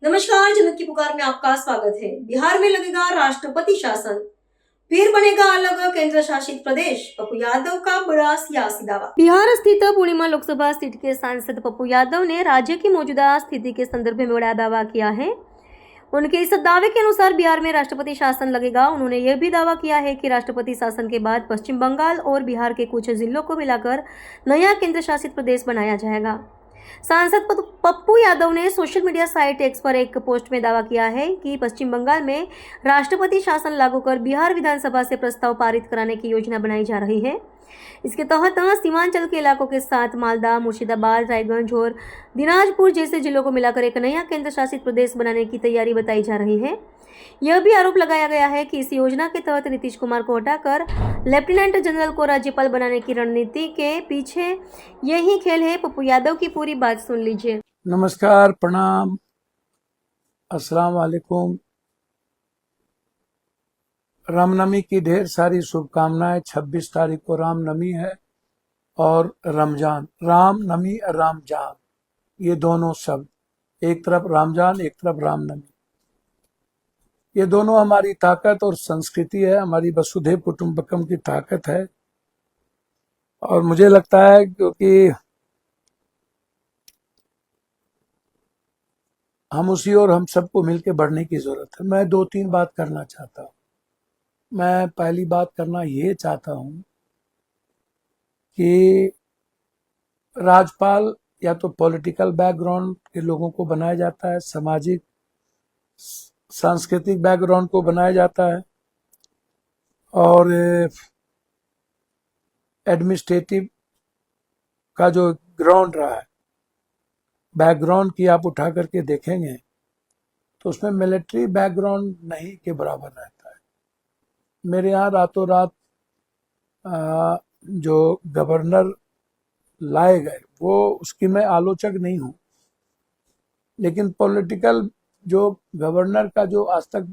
नमस्कार, जनता की पुकार में आपका स्वागत है। बिहार में लगेगा राष्ट्रपति शासन, फिर बनेगा अलग केंद्र शासित प्रदेश। पप्पू यादव का बड़ा सियासी दावा। बिहार स्थित पूर्णिमा लोकसभा सीट के सांसद पप्पू यादव ने राज्य की मौजूदा स्थिति के संदर्भ में बड़ा दावा किया है। उनके इस दावे के अनुसार बिहार में राष्ट्रपति शासन लगेगा। उन्होंने यह भी दावा किया है कि राष्ट्रपति शासन के बाद पश्चिम बंगाल और बिहार के कुछ जिलों को मिलाकर नया केंद्र शासित प्रदेश बनाया जाएगा। सांसद पप्पू यादव ने सोशल मीडिया साइट एक्स पर एक पोस्ट में दावा किया है कि पश्चिम बंगाल में राष्ट्रपति शासन लागू कर बिहार विधानसभा से प्रस्ताव पारित कराने की योजना बनाई जा रही है। इसके तहत सीमांचल के इलाकों के साथ मालदा, मुर्शिदाबाद, रायगंज और दिनाजपुर जैसे जिलों को मिलाकर एक नया केंद्र शासित प्रदेश बनाने की तैयारी बताई जा रही है। यह भी आरोप लगाया गया है कि इस योजना के तहत नीतीश कुमार को हटाकर लेफ्टिनेंट जनरल को राज्यपाल बनाने की रणनीति के पीछे यही खेल है। पप्पू यादव की पूरी बात सुन लीजिए। नमस्कार, प्रणाम, अस्सलाम वालेकुम। रामनवमी की ढेर सारी शुभकामनाएं। 26 तारीख को रामनवमी है और रमजान। रामनवमी और रामजान, ये दोनों शब्द, एक तरफ रामजान एक तरफ रामनवमी, ये दोनों हमारी ताकत और संस्कृति है, हमारी वसुधैव कुटुंबकम की ताकत है। और मुझे लगता है क्योंकि हम उसी और हम सबको मिलकर बढ़ने की जरूरत है। मैं 2-3 बात करना चाहता हूँ। मैं पहली बात करना ये चाहता हूँ कि राज्यपाल या तो पॉलिटिकल बैकग्राउंड के लोगों को बनाया जाता है, सामाजिक सांस्कृतिक बैकग्राउंड को बनाया जाता है, और एडमिनिस्ट्रेटिव का जो ग्राउंड रहा है, बैकग्राउंड की आप उठा करके देखेंगे तो उसमें मिलिट्री बैकग्राउंड नहीं के बराबर रहता है। मेरे यहाँ रातों रात जो गवर्नर लाए गए वो उसकी मैं आलोचक नहीं हूँ, लेकिन पॉलिटिकल जो गवर्नर का जो आज तक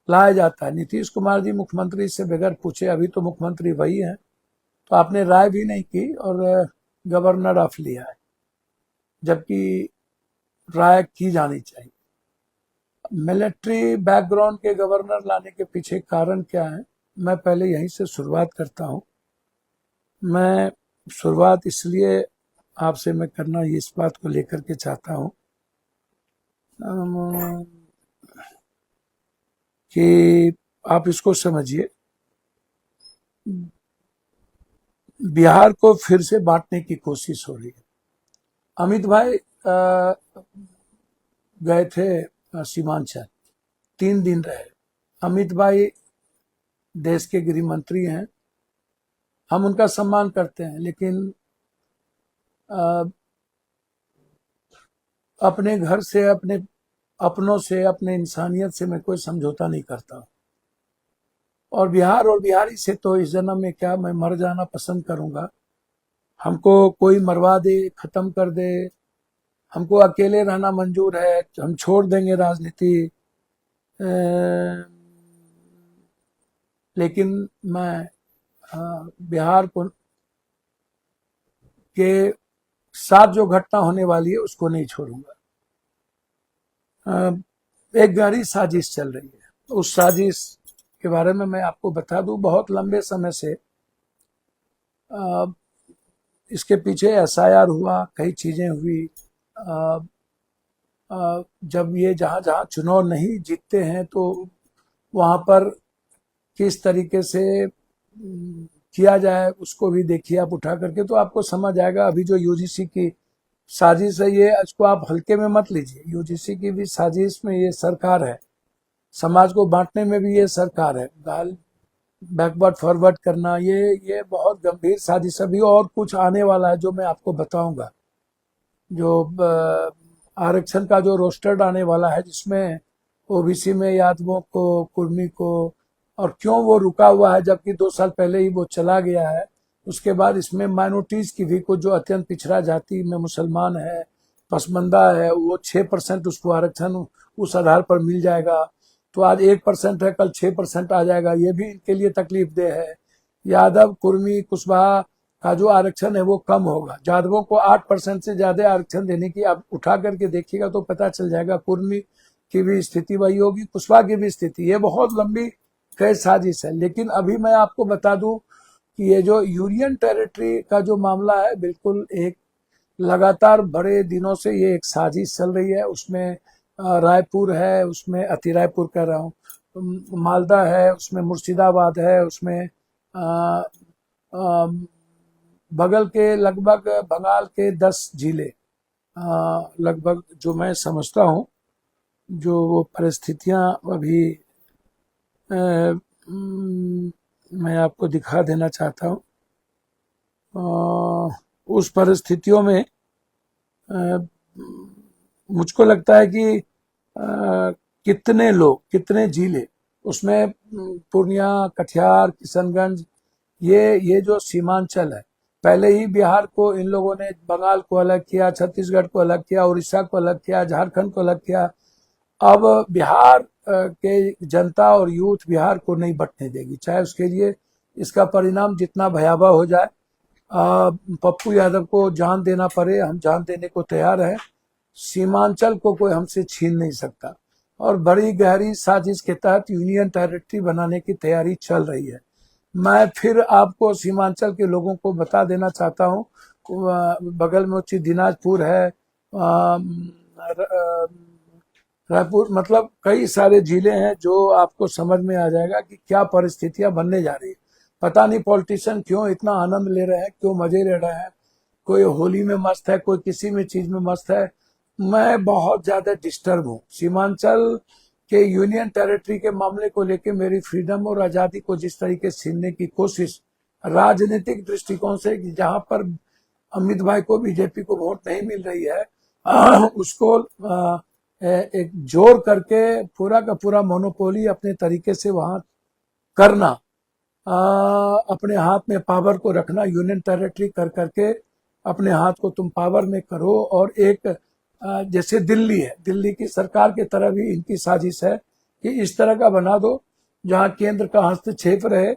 लाया जाता है, नीतीश कुमार जी मुख्यमंत्री से बगैर पूछे, अभी तो मुख्यमंत्री वही है, तो आपने राय भी नहीं की और गवर्नर ऑफ लिया है, जबकि राय की जानी चाहिए। मिलिट्री बैकग्राउंड के गवर्नर लाने के पीछे कारण क्या है, मैं पहले यहीं से शुरुआत करता हूं। मैं शुरुआत इसलिए आपसे मैं करना इस बात को लेकर के चाहता हूं कि आप इसको समझिए। बिहार को फिर से बांटने की कोशिश हो रही है। अमित भाई गए थे सीमांचल, 3 दिन रहे। अमित भाई देश के गृह मंत्री हैं, हम उनका सम्मान करते हैं, लेकिन अपने घर से, अपने अपनों से, अपने इंसानियत से मैं कोई समझौता नहीं करता। और बिहार और बिहारी से तो इस जन्म में क्या, मैं मर जाना पसंद करूंगा। हमको कोई मरवा दे, खत्म कर दे, हमको अकेले रहना मंजूर है, हम छोड़ देंगे राजनीति, लेकिन मैं बिहार को के साथ जो घटना होने वाली है उसको नहीं छोड़ूंगा। एक गहरी साजिश चल रही है, उस साजिश के बारे में मैं आपको बता दूं। बहुत लंबे समय से इसके पीछे एसआईआर हुआ, कई चीजें हुई। जब ये जहां जहां चुनाव नहीं जीतते हैं तो वहां पर किस तरीके से किया जाए उसको भी देखिए आप उठा करके, तो आपको समझ आएगा। अभी जो यूजीसी की साजिश है, ये इसको आप हल्के में मत लीजिए। यूजीसी की भी साजिश में ये सरकार है, समाज को बांटने में भी ये सरकार है, गाल बैकवर्ड फॉरवर्ड करना, ये बहुत गंभीर साजिश। अभी और कुछ आने वाला है जो मैं आपको बताऊंगा। जो आरक्षण का जो रोस्टर आने वाला है, जिसमें ओबीसी में यादवों को, कुर्मी को, और क्यों वो रुका हुआ है जबकि 2 साल पहले ही वो चला गया है। उसके बाद इसमें माइनॉरिटीज की भी, कुछ जो अत्यंत पिछड़ा जाति में मुसलमान है, पसमंदा है, वो 6% उसको आरक्षण उस आधार पर मिल जाएगा। तो आज 1% है, कल 6% आ जाएगा। ये भी इनके लिए तकलीफ दे है। यादव, कुर्मी, कुशवाहा का जो आरक्षण है वो कम होगा। यादवों को 8% से ज्यादा आरक्षण देने की आप उठा करके देखिएगा तो पता चल जाएगा। कुर्मी की भी स्थिति वही होगी, कुशवाहा की भी स्थिति। ये बहुत लंबी कई साजिश है। लेकिन अभी मैं आपको बता दूं कि ये जो यूनियन टेरिटरी का जो मामला है, बिल्कुल एक लगातार बड़े दिनों से ये एक साजिश चल रही है। उसमें रायपुर है, उसमें अति रायपुर कह रहा हूँ, मालदा है, उसमें मुर्शिदाबाद है, उसमें बगल के लगभग बंगाल के 10 जिले लगभग, जो मैं समझता हूँ, जो वो परिस्थितियां अभी मैं आपको दिखा देना चाहता हूँ। उस परिस्थितियों में मुझको लगता है कि कितने लोग, कितने जिले, उसमें पूर्णिया, कटिहार, किशनगंज, ये जो सीमांचल है, पहले ही बिहार को इन लोगों ने बंगाल को अलग किया, छत्तीसगढ़ को अलग किया, उड़ीसा को अलग किया, झारखंड को अलग किया। अब बिहार के जनता और यूथ बिहार को नहीं बंटने देगी, चाहे उसके लिए इसका परिणाम जितना भयावह हो जाए। पप्पू यादव को जान देना पड़े, हम जान देने को तैयार हैं। सीमांचल को कोई हमसे छीन नहीं सकता। और बड़ी गहरी साजिश के तहत यूनियन टेरिटरी बनाने की तैयारी चल रही है। मैं फिर आपको सीमांचल के लोगों को बता देना चाहता हूँ, बगल में उच्च दिनाजपुर है, रायपुर, मतलब कई सारे जिले हैं जो आपको समझ में आ जाएगा कि क्या परिस्थितियां बनने जा रही है। पता नहीं पॉलिटिशियन क्यों इतना आनंद ले रहे हैं, क्यों मजे ले रहे हैं। कोई होली में मस्त है, कोई किसी में चीज में मस्त है। मैं बहुत ज्यादा डिस्टर्ब हूँ। सीमांचल के यूनियन टेरिटरी के मामले को लेकर मेरी फ्रीडम और आजादी को जिस तरीके से छीनने की कोशिश राजनीतिक दृष्टिकोण से, जहां पर अमित भाई को, बीजेपी को वोट नहीं मिल रही है, उसको एक जोर करके पूरा का पूरा मोनोपोली अपने तरीके से वहां करना, अपने हाथ में पावर को रखना, यूनियन टेरिटरी कर करके अपने हाथ को तुम पावर में करो। और एक जैसे दिल्ली है, दिल्ली की सरकार की तरह भी इनकी साजिश है कि इस तरह का बना दो जहां केंद्र का हस्तक्षेप रहे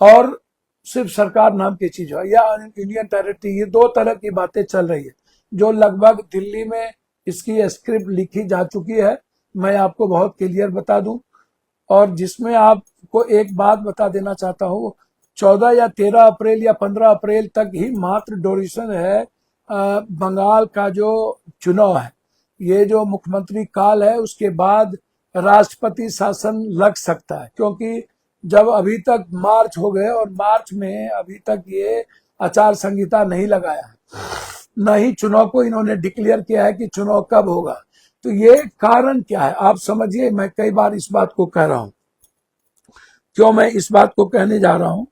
और सिर्फ सरकार नाम की चीज हो, या यूनियन टेरिटरी। ये दो तरह की बातें चल रही है जो लगभग दिल्ली में इसकी स्क्रिप्ट लिखी जा चुकी है। मैं आपको बहुत क्लियर बता दूं, और जिसमें आपको एक बात बता देना चाहता हूं, 14 या 13 अप्रैल या 15 अप्रैल तक ही मात्र ड्यूरेशन है बंगाल का जो चुनाव है। ये जो मुख्यमंत्री काल है, उसके बाद राष्ट्रपति शासन लग सकता है, क्योंकि जब अभी तक मार्च हो गए और मार्च में अभी तक ये आचार संहिता नहीं लगाया है, न ही चुनाव को इन्होंने डिक्लेयर किया है कि चुनाव कब होगा। तो ये कारण क्या है आप समझिए। मैं कई बार इस बात को कह रहा हूं, क्यों मैं इस बात को कहने जा रहा हूं,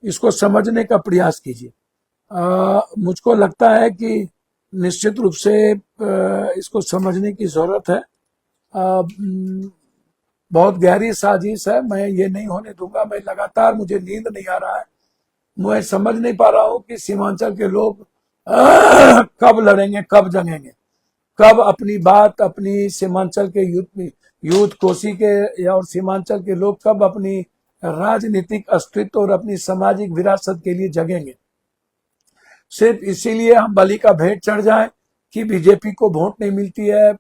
इसको समझने का प्रयास कीजिए। मुझको लगता है कि निश्चित रूप से इसको समझने की जरूरत है। बहुत गहरी साजिश है, मैं ये नहीं होने दूंगा। मैं लगातार, मुझे नींद नहीं आ रहा है, मैं समझ नहीं पा रहा हूं कि सीमांचल के लोग कब लड़ेंगे, कब जंगेंगे, कब अपनी बात, अपनी सीमांचल के यूथ कोसी के और सीमांचल के लोग कब अपनी राजनीतिक अस्तित्व और अपनी सामाजिक विरासत के लिए जगेंगे। सिर्फ इसीलिए हम बलि का भेंट चढ़ जाएं कि बीजेपी को वोट नहीं मिलती है।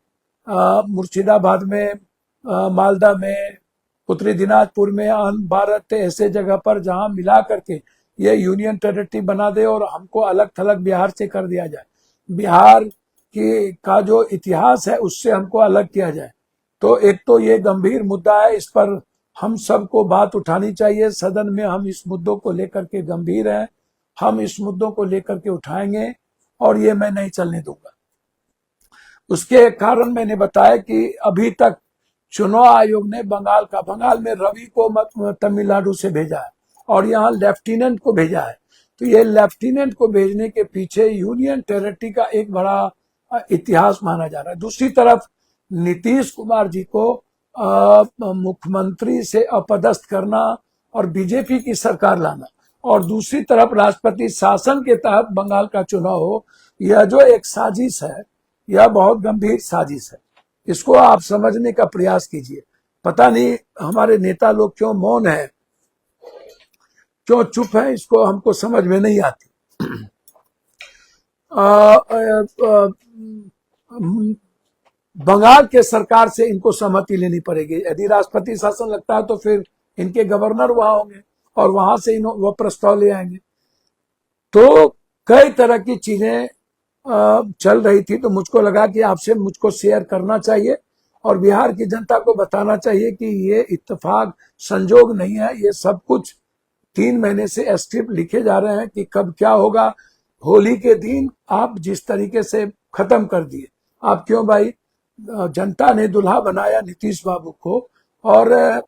मुर्शिदाबाद में, मालदा में, उत्तरी दिनाजपुर में, 12 ऐसे जगह पर जहां मिला करके ये यूनियन टेरिटरी बना दे और हमको अलग थलग बिहार से कर दिया जाए, बिहार की का जो इतिहास है उससे हमको अलग किया जाए। तो एक तो ये गंभीर मुद्दा है, इस पर हम सबको बात उठानी चाहिए। सदन में हम इस मुद्दों को लेकर के गंभीर हैं, हम इस मुद्दों को लेकर के उठाएंगे और ये मैं नहीं चलने दूंगा। उसके कारण मैंने बताया कि अभी तक चुनाव आयोग ने बंगाल में रवि को तमिलनाडु से भेजा है और यहाँ लेफ्टिनेंट को भेजा है। तो ये लेफ्टिनेंट को भेजने के पीछे यूनियन टेरिटरी का एक बड़ा इतिहास माना जा रहा है। दूसरी तरफ नीतीश कुमार जी को मुख्यमंत्री से अपदस्थ करना और बीजेपी की सरकार लाना, और दूसरी तरफ राष्ट्रपति शासन के तहत बंगाल का चुनाव हो, यह जो एक साजिश है, यह बहुत गंभीर साजिश है। इसको आप समझने का प्रयास कीजिए। पता नहीं हमारे नेता लोग क्यों मौन है, क्यों चुप है, इसको हमको समझ में नहीं आती। अ, अ, अ, बंगाल के सरकार से इनको सहमति लेनी पड़ेगी। यदि राष्ट्रपति शासन लगता है तो फिर इनके गवर्नर वहां होंगे और वहां से वो प्रस्ताव ले आएंगे। तो कई तरह की चीजें चल रही थी, तो मुझको लगा कि आपसे मुझको शेयर करना चाहिए और बिहार की जनता को बताना चाहिए कि ये इत्तेफाक संजोग नहीं है। ये सब कुछ 3 महीने से स्क्रिप्ट लिखे जा रहे हैं कि कब क्या होगा। होली के दिन आप जिस तरीके से खत्म कर दिए, आप क्यों भाई, जनता ने दुल्हा बनाया नीतीश बाबू को, और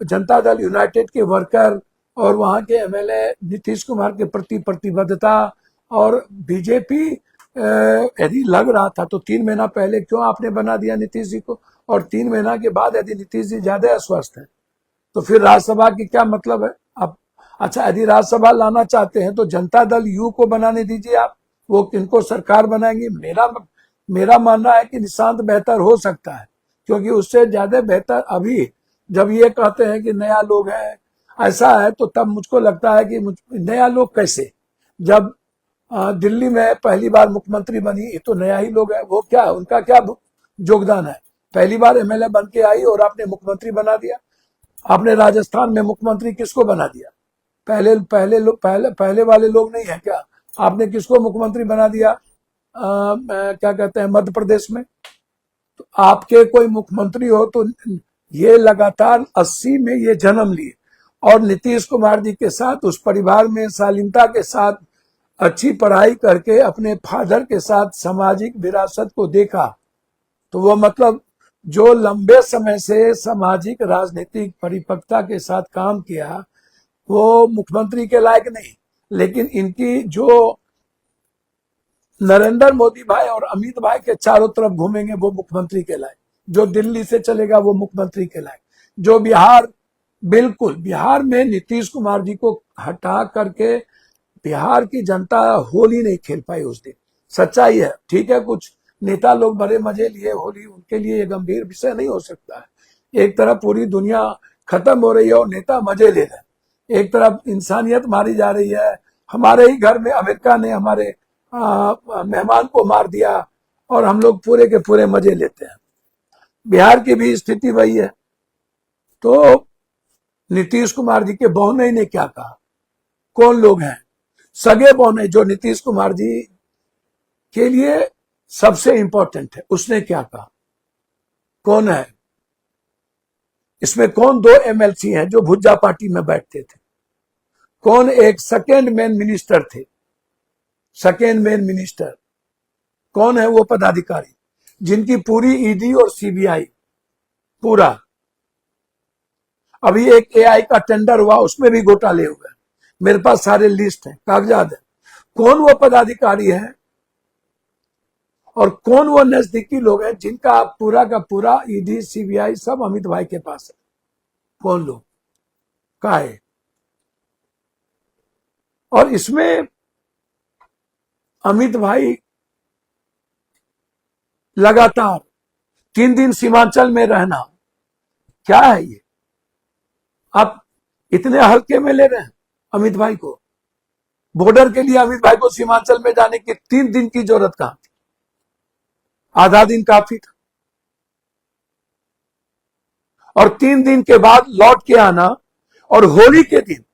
जनता दल यूनाइटेड के वर्कर और वहां के एमएलए नीतीश कुमार के प्रति प्रतिबद्धता, और बीजेपी यदि लग रहा था तो 3 महीना पहले क्यों आपने बना दिया नीतीश जी को, और 3 महीना के बाद यदि नीतीश जी ज्यादा अस्वस्थ है तो फिर राज्यसभा की क्या मतलब है। आप अच्छा, यदि राज्यसभा लाना चाहते हैं तो जनता दल यू को बनाने दीजिए, आप वो किनको सरकार बनाएंगे। मेरा मानना है कि निशांत बेहतर हो सकता है, क्योंकि उससे ज्यादा बेहतर अभी जब ये कहते हैं कि नया लोग है, ऐसा है, तो तब मुझको लगता है कि नया लोग कैसे, जब दिल्ली में पहली बार मुख्यमंत्री बनी ये तो नया ही लोग है। वो क्या, उनका क्या योगदान है, पहली बार एमएलए बन के आई और आपने मुख्यमंत्री बना दिया। आपने राजस्थान में मुख्यमंत्री किसको बना दिया, पहले वाले लोग नहीं है क्या। आपने किसको मुख्यमंत्री बना दिया, क्या कहते हैं, मध्य प्रदेश में। तो आपके कोई मुख्यमंत्री हो तो ये लगातार 80 में ये जन्म लिए और नीतीश कुमार जी के साथ उस परिवार में शालीनता के साथ अच्छी पढ़ाई करके अपने फादर के साथ सामाजिक विरासत को देखा, तो वो मतलब जो लंबे समय से सामाजिक राजनीतिक परिपक्वता के साथ काम किया वो मुख्यमंत्री के लायक नहीं। लेकिन इनकी जो नरेंद्र मोदी भाई और अमित भाई के चारों तरफ घूमेंगे वो मुख्यमंत्री के लायक, जो दिल्ली से चलेगा वो मुख्यमंत्री के लायक, जो बिल्कुल बिहार में नीतीश कुमार जी को हटा करके बिहार की जनता होली नहीं खेल पाई उस दिन। सच्चाई है, ठीक है, कुछ नेता लोग बड़े मजे लिए होली, उनके लिए ये गंभीर विषय नहीं हो सकता है। एक तरफ पूरी दुनिया खत्म हो रही है और नेता मजे ले रहे हैं, एक तरफ इंसानियत मारी जा रही है। हमारे ही घर में अमेरिका ने हमारे मेहमान को मार दिया और हम लोग पूरे के पूरे मजे लेते हैं। बिहार की भी स्थिति वही है। तो नीतीश कुमार जी के बहनोई ने क्या कहा, कौन लोग हैं सगे बहनोई जो नीतीश कुमार जी के लिए सबसे इंपॉर्टेंट है, उसने क्या कहा, कौन है इसमें, कौन 2 एमएलसी हैं जो भुज्जा पार्टी में बैठते थे, कौन एक सेकेंड मैन मिनिस्टर थे, सेकेंड मैन मिनिस्टर कौन है, वो पदाधिकारी जिनकी पूरी ईडी और सीबीआई पूरा, अभी एक एआई का टेंडर हुआ उसमें भी घोटाले हुए, मेरे पास सारे लिस्ट है, कागजात है, कौन वो पदाधिकारी है और कौन वो नजदीकी लोग हैं जिनका पूरा का पूरा ईडी सीबीआई सब अमित भाई के पास है, कौन लोग का है। और इसमें अमित भाई लगातार 3 दिन सीमांचल में रहना, क्या है ये, आप इतने हल्के में ले रहे हैं अमित भाई को। बॉर्डर के लिए अमित भाई को सीमांचल में जाने की 3 दिन की जरूरत कहां थी, आधा दिन काफी था। और 3 दिन के बाद लौट के आना और होली के दिन,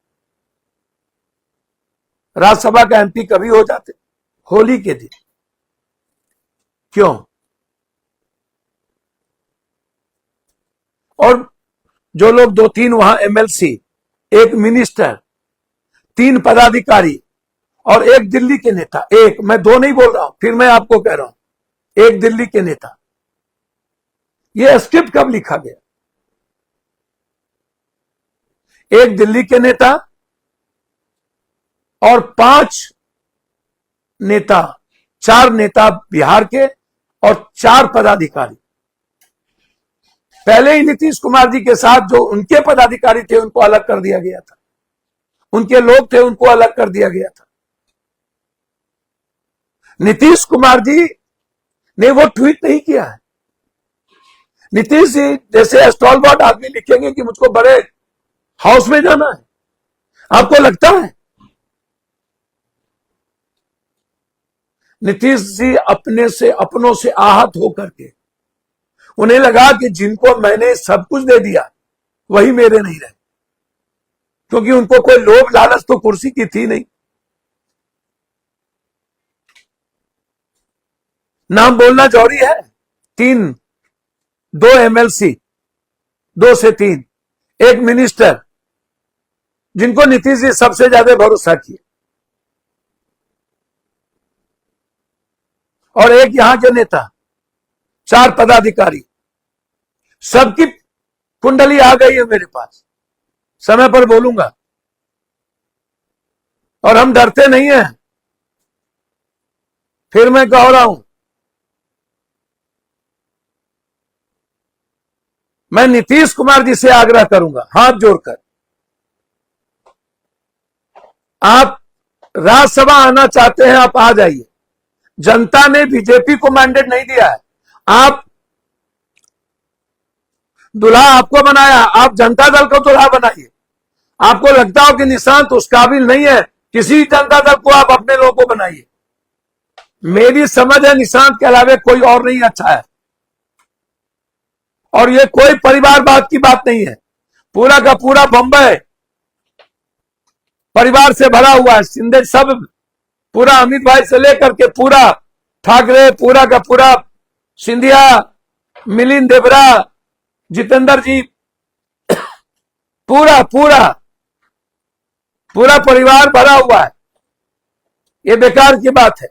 राज्यसभा का एमपी कभी हो जाते, होली के दिन क्यों। और जो लोग 2-3 वहां एमएलसी, एक मिनिस्टर, 3 पदाधिकारी और एक दिल्ली के नेता, एक, मैं 2 नहीं बोल रहा हूं, फिर मैं आपको कह रहा हूं, एक दिल्ली के नेता, यह स्क्रिप्ट कब लिखा गया, एक दिल्ली के नेता और 5 नेता, 4 नेता बिहार के और 4 पदाधिकारी। पहले ही नीतीश कुमार जी के साथ जो उनके पदाधिकारी थे उनको अलग कर दिया गया था, उनके लोग थे उनको अलग कर दिया गया था। नीतीश कुमार जी ने वो ट्वीट नहीं किया है। नीतीश जी जैसे स्टॉलवर्ड आदमी लिखेंगे कि मुझको बड़े हाउस में जाना है, आपको लगता है नीतीश जी अपनों से आहत होकर के उन्हें लगा कि जिनको मैंने सब कुछ दे दिया वही मेरे नहीं रहे, क्योंकि उनको कोई लोभ लालच तो कुर्सी की थी नहीं। नाम बोलना जरूरी है। 2 MLC, 2 से 3, एक मिनिस्टर, जिनको नीतीश जी सबसे ज्यादा भरोसा किए, और एक यहां के नेता, 4 पदाधिकारी, सबकी कुंडली आ गई है मेरे पास, समय पर बोलूंगा। और हम डरते नहीं हैं। फिर मैं कह रहा हूं, मैं नीतीश कुमार जी से आग्रह करूंगा हाथ जोड़कर, आप राज्यसभा आना चाहते हैं, आप आ जाइए। जनता ने बीजेपी को मैंडेट नहीं दिया है। आप दुल्हा आपको बनाया, आप जनता दल को दुल्हा बनाइए। आपको लगता हो कि निशांत उस काबिल नहीं है, किसी जनता दल को आप अपने लोगों को बनाइए। मेरी समझ है निशांत के अलावा कोई और नहीं अच्छा है। और ये कोई परिवारवाद की बात नहीं है। पूरा का पूरा बंबई परिवार से भरा हुआ है। शिंदे सब, पूरा अमित भाई से लेकर के पूरा ठाकरे, पूरा का पूरा सिंधिया, मिलिंद देवरा, जितेंद्र जी, पूरा पूरा पूरा परिवार भरा हुआ है। ये बेकार की बात है।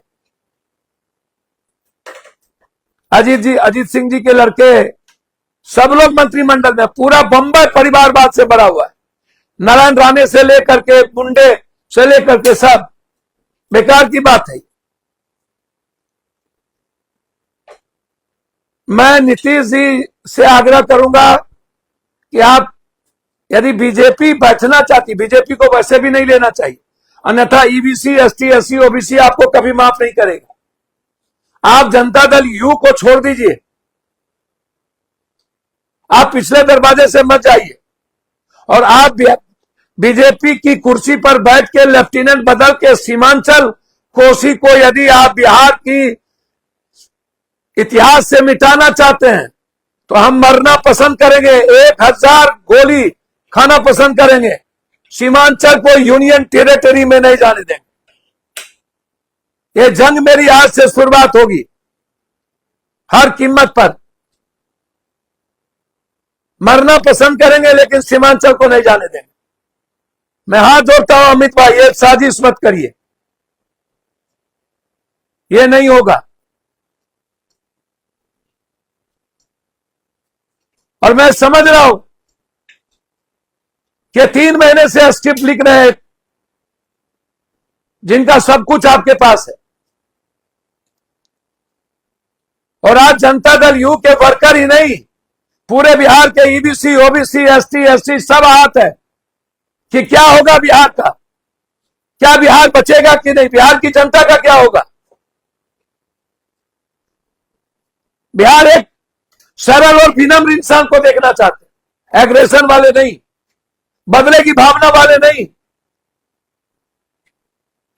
अजीत सिंह जी के लड़के, सब लोग मंत्रिमंडल में, पूरा बंबई परिवारवाद से भरा हुआ है। नारायण राणे से लेकर के, मुंडे से लेकर के, सब बेकार की बात है। मैं नीतीश जी से आग्रह करूंगा कि आप, यदि बीजेपी बैठना चाहती, बीजेपी को वैसे भी नहीं लेना चाहिए, अन्यथा ईबीसी, एसटी, एससी, ओबीसी आपको कभी माफ नहीं करेगा। आप जनता दल यू को छोड़ दीजिए, आप पिछले दरवाजे से मत जाइए, और आप बीजेपी की कुर्सी पर बैठ के लेफ्टिनेंट बदल के सीमांचल कोसी को यदि आप बिहार की इतिहास से मिटाना चाहते हैं, तो हम मरना पसंद करेंगे, 1000 गोली खाना पसंद करेंगे। सीमांचल को यूनियन टेरिटरी में नहीं जाने देंगे। ये जंग मेरी आज से शुरुआत होगी, हर कीमत पर मरना पसंद करेंगे, लेकिन सीमांचल को नहीं जाने देंगे। मैं हाथ जोड़ता हूं अमित भाई, एक साजिश मत करिए, ये नहीं होगा। और मैं समझ रहा हूं कि 3 महीने से स्क्रिप्ट लिख रहे हैं, जिनका सब कुछ आपके पास है। और आज जनता दल यू के वर्कर ही नहीं, पूरे बिहार के ईबीसी, ओबीसी, एसटी, एससी सब हाथ है कि क्या होगा बिहार का, क्या बिहार बचेगा कि नहीं, बिहार की जनता का क्या होगा। बिहार एक सरल और विनम्र इंसान को देखना चाहते हैं, एग्रेशन वाले नहीं, बदले की भावना वाले नहीं।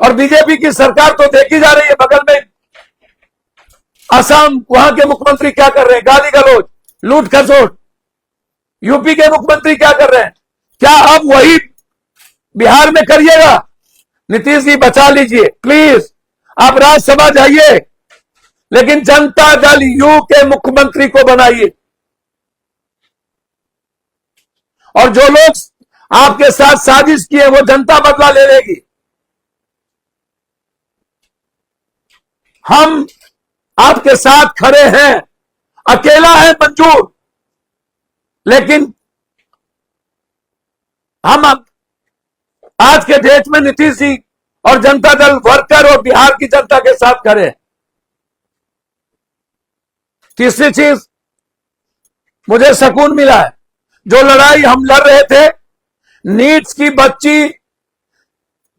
और बीजेपी की सरकार तो देखी जा रही है, बगल में असम, वहां के मुख्यमंत्री क्या कर रहे हैं, गाली गलौज, लूट खसोट। यूपी के मुख्यमंत्री क्या कर रहे हैं, क्या अब वही बिहार में करिएगा। नीतीश जी बचा लीजिए प्लीज, आप राज्यसभा जाइए, लेकिन जनता दल यू के मुख्यमंत्री को बनाइए। और जो लोग आपके साथ साजिश किए, वो जनता बदला ले लेगी। हम आपके साथ खड़े हैं, अकेला है मंजूर, लेकिन हम आज के डेट में नीतीश जी और जनता दल वर्कर और बिहार की जनता के साथ खड़े हैं। तीसरी चीज, मुझे सुकून मिला है, जो लड़ाई हम लड़ रहे थे, नीट्स की बच्ची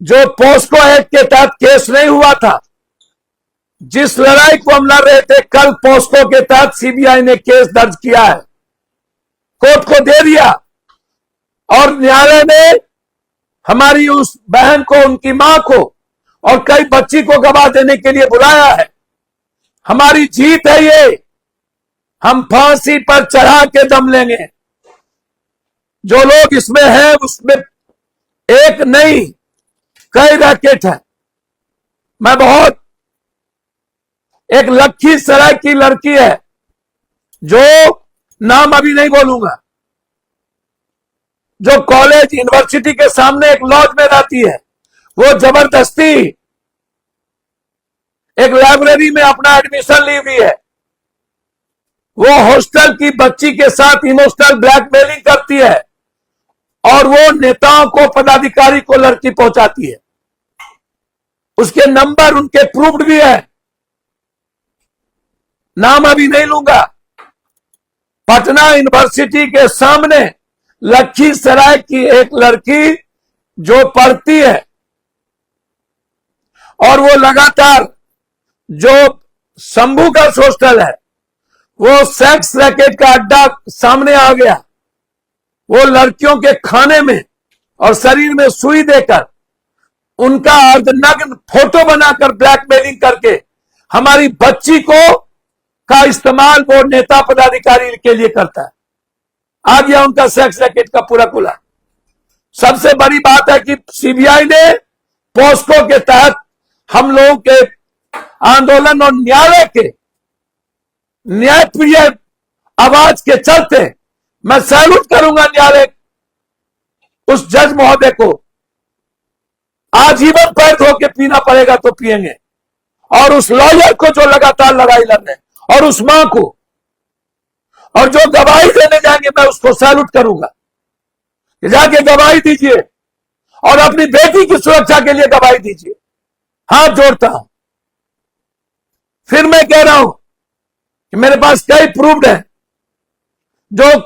जो पोस्को एक्ट के तहत केस नहीं हुआ था, जिस लड़ाई को हम लड़ रहे थे, कल पोस्को के तहत सीबीआई ने केस दर्ज किया है, कोर्ट को दे दिया। और न्यायालय ने हमारी उस बहन को, उनकी मां को और कई बच्ची को गवाह देने के लिए बुलाया है। हमारी जीत है ये, हम फांसी पर चढ़ा के दम लेंगे। जो लोग इसमें हैं उसमें एक नहीं कई रैकेट है। मैं बहुत एक लखीसराय की लड़की है जो नाम अभी नहीं बोलूंगा, जो कॉलेज यूनिवर्सिटी के सामने एक लॉज में रहती है। वो जबरदस्ती एक लाइब्रेरी में अपना एडमिशन ली हुई है। वो हॉस्टल की बच्ची के साथ इमोशनल ब्लैकमेलिंग करती है और वो नेताओं को, पदाधिकारी को लड़की पहुंचाती है। उसके नंबर उनके प्रूफ्ड भी है, नाम अभी नहीं लूंगा। पटना यूनिवर्सिटी के सामने लखीसराय की एक लड़की जो पढ़ती है और वो लगातार जो शंभू का हॉस्टल है, वो सेक्स रैकेट का अड्डा सामने आ गया। वो लड़कियों के खाने में और शरीर में सुई देकर उनका अर्धनग्न फोटो बनाकर ब्लैकमेलिंग करके हमारी बच्ची को का इस्तेमाल वो नेता पदाधिकारी के लिए करता है। आ गया उनका सेक्स रैकेट का पूरा खुला। सबसे बड़ी बात है कि सीबीआई ने पॉस्को के तहत हम लोगों के आंदोलन और न्यायालय के न्यायप्रिय आवाज के चलते मैं सैल्यूट करूंगा न्यायालय उस जज महोदय को। आजीवन पैर धो के पीना पड़ेगा तो पिएंगे। और उस लॉयर को जो लगातार लड़ाई लड़ रहे, और उस मां को, और जो गवाही देने जाएंगे मैं उसको सैल्यूट करूंगा कि जाके गवाही दीजिए और अपनी बेटी की सुरक्षा के लिए गवाही दीजिए। हाथ जोड़ता हूं। फिर मैं कह रहा हूं कि मेरे पास कई प्रूफ्ड है जो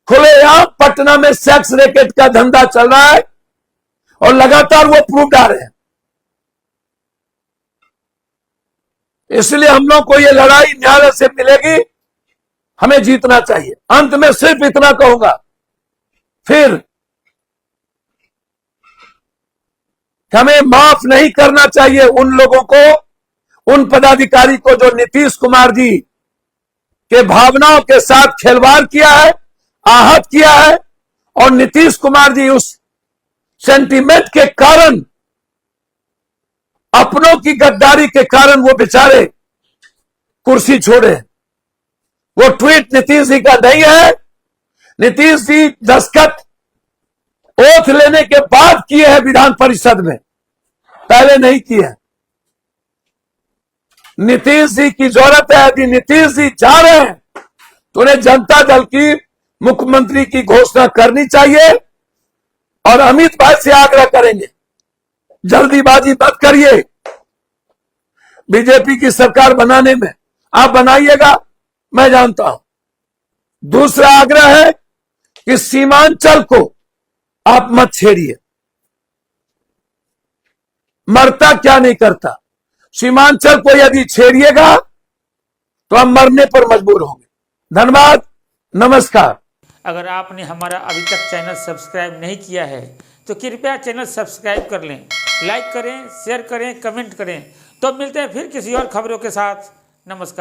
खुलेआम पटना में सेक्स रैकेट का धंधा चल रहा है और लगातार वो प्रूफ आ रहे हैं। इसलिए हम लोग को ये लड़ाई न्यायालय से मिलेगी, हमें जीतना चाहिए। अंत में सिर्फ इतना कहूंगा, फिर हमें माफ नहीं करना चाहिए उन लोगों को, उन पदाधिकारी को जो नीतीश कुमार जी के भावनाओं के साथ खिलवाड़ किया है, आहत किया है। और नीतीश कुमार जी उस सेंटीमेंट के कारण, अपनों की गद्दारी के कारण वो बेचारे कुर्सी छोड़े। वो ट्वीट नीतीश जी का नहीं है। नीतीश जी दस्तखत ओथ लेने के बाद किए हैं विधान परिषद में, पहले नहीं किए। नीतीश जी की जरूरत है। यदि नीतीश जी जा रहे हैं तो उन्हें जनता दल की मुख्यमंत्री की घोषणा करनी चाहिए। और अमित भाई से आग्रह करेंगे, जल्दीबाजी मत करिए बीजेपी की सरकार बनाने में। आप बनाइएगा, मैं जानता हूं। दूसरा आग्रह है कि सीमांचल को आप मत छेड़िए। मरता क्या नहीं करता, सीमांचल को यदि छेड़िएगा तो हम मरने पर मजबूर होंगे। धन्यवाद, नमस्कार। अगर आपने हमारा अभी तक चैनल सब्सक्राइब नहीं किया है तो कृपया चैनल सब्सक्राइब कर लें, लाइक करें, शेयर करें, कमेंट करें। तो मिलते हैं फिर किसी और खबरों के साथ। नमस्कार।